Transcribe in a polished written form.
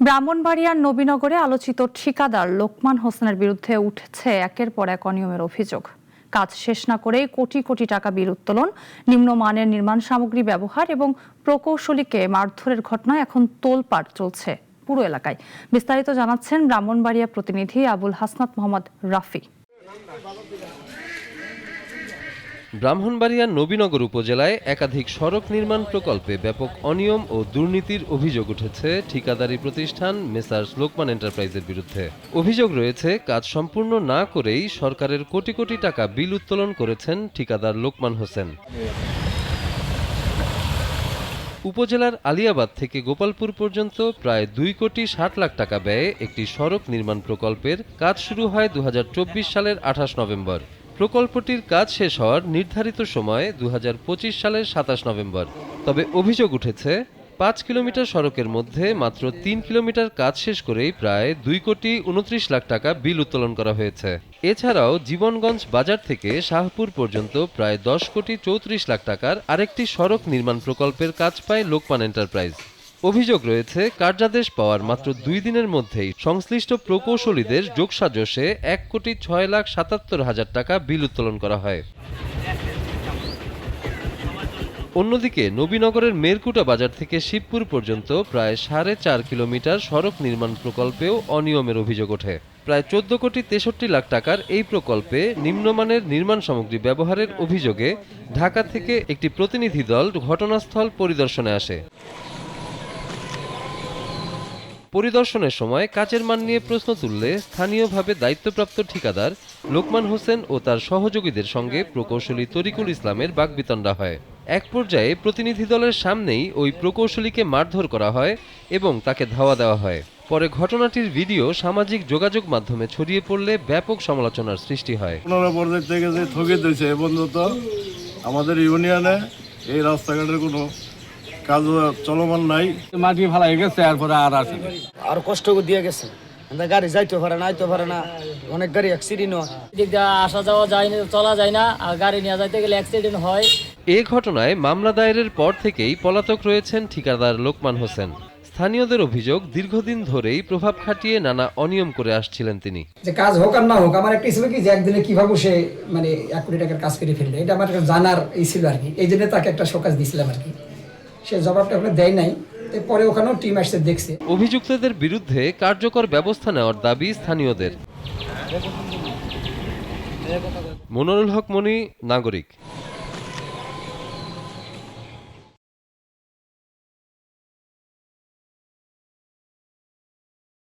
ব্রাহ্মণবাড়িয়ার নবীনগরে আলোচিত ঠিকাদার লোকমান হোসেনের বিরুদ্ধে উঠেছে একের পর এক অনিয়মের অভিযোগ। কাজ শেষ না করেই কোটি কোটি টাকা বিল উত্তোলন, নিম্নমানের নির্মাণ সামগ্রী ব্যবহার এবং প্রকৌশলীকে মারধরের ঘটনায় এখন তোলপাড় চলছে পুরো এলাকায়। বিস্তারিত জানাচ্ছেন ব্রাহ্মণবাড়িয়া প্রতিনিধি আবুল হাসনাত মোহাম্মদ রাফি। ব্রাহ্মণবাড়িয়ার নবীনগর উপজেলায় একাধিক সড়ক নির্মাণ প্রকল্পে ব্যাপক অনিয়ম ও দুর্নীতির অভিযোগ উঠেছে ঠিকাদারি প্রতিষ্ঠান মেসার্স লোকমান এন্টারপ্রাইজের বিরুদ্ধে। অভিযোগ রয়েছে, কাজ সম্পূর্ণ না করেই সরকারের কোটি কোটি টাকা বিল উত্তোলন করেছেন ঠিকাদার লোকমান হোসেন। উপজেলার আলিয়াবাদ থেকে গোপালপুর পর্যন্ত প্রায় 2,60,00,000 টাকা ব্যয়ে একটি সড়ক নির্মাণ প্রকল্পের কাজ শুরু হয় 2024 সালের 28 নভেম্বর। প্রকল্পটির কাজ শেষ হওয়ার নির্ধারিত সময় 2025 সালের 27 নভেম্বর। তবে অভিযোগ উঠেছে, 5 কিলোমিটার সড়কের মধ্যে মাত্র 3 কিলোমিটার কাজ শেষ করেই প্রায় 2,29,00,000 টাকা বিল উত্তোলন করা হয়েছে। এছাড়াও জীবনগঞ্জ বাজার থেকে শাহপুর পর্যন্ত প্রায় 10,34,00,000 টাকার আরেকটি সড়ক নির্মাণ প্রকল্পের কাজ পায় লোকমান এন্টারপ্রাইজ। অভিযোগ রয়েছে, কার্যাদেশ পাওয়ার মাত্র 2 দিনের মধ্যেই সংশ্লিষ্ট প্রকৌশলীদের যোগসাজশে 1,06,77,000 টাকা বিল উত্তোলন করা হয়। অন্যদিকে নবীনগরের মেরকুটা বাজার থেকে শিবপুর পর্যন্ত প্রায় 4.5 কিলোমিটার সড়ক নির্মাণ প্রকল্পেও অনিয়মের অভিযোগ ওঠে। প্রায় 14,63,00,000 টাকার এই প্রকল্পে নিম্নমানের নির্মাণ সামগ্রী ব্যবহারের অভিযোগে ঢাকা থেকে একটি প্রতিনিধি দল ঘটনাস্থল পরিদর্শনে আসে। পরিদর্শনের সময় কাজের মান নিয়ে প্রশ্ন তুললে স্থানীয়ভাবে দায়িত্বপ্রাপ্ত ঠিকাদার লোকমান হোসেন ও তার সহযোগীদের সঙ্গে প্রকৌশলী তরিকুল ইসলামের বাকবিতণ্ডা হয়। এক পর্যায়ে প্রতিনিধি দলের সামনেই ওই প্রকৌশলীকে মারধর করা হয় এবং তাকে ধাওয়া দেওয়া হয়। পরে ঘটনাটির ভিডিও সামাজিক যোগাযোগ মাধ্যমে ছড়িয়ে পড়লে ব্যাপক সমালোচনার সৃষ্টি হয়। থেকে যে ঠকে দিয়েছে এ পর্যন্ত আমাদের ইউনিয়নে এই রাস্তাঘাটের কোনো কাজ চলমান নাই। মাটি ফেলা হয়ে গেছে, এরপরে আর আসে আর কষ্ট দিয়ে গেছে, গাড়ি যাইতে পারে না, আইতে পারে না, অনেক গাড়ি অ্যাক্সিডেন্ট হয়, দিক দিয়ে আসা যাওয়া যায় না, চলা যায় না, আর গাড়ি নিয়ে যাইতে গেলে অ্যাক্সিডেন্ট হয়। এ ঘটনায় মামলা দায়েরের পর থেকেই পলাতক রয়েছেন ঠিকাদার লোকমান হোসেন। স্থানীয়দের অভিযোগ, দীর্ঘদিন ধরেই প্রভাব খাটিয়ে নানা অনিয়ম করে আসছিলেন তিনি। যে কাজ হোক আর না হোক, আমার একটা ছিল কি যে একদিনে কিভাবে সে 1 কোটি টাকার কাজ করে ফেললো, এটা আমার জানার এই ছিল আর কি। এই জন্য তাকে একটা শোকাজ দিয়েছিলাম আর কি। সে জবাবটা ওখানে দেয় নাই, পরে ওখানেও টিম আসছে দেখছে। অভিযুক্তদের বিরুদ্ধে কার্যকর ব্যবস্থা নেওয়ার দাবি স্থানীয়দের। মনোরুল হক মনি, নাগরিক।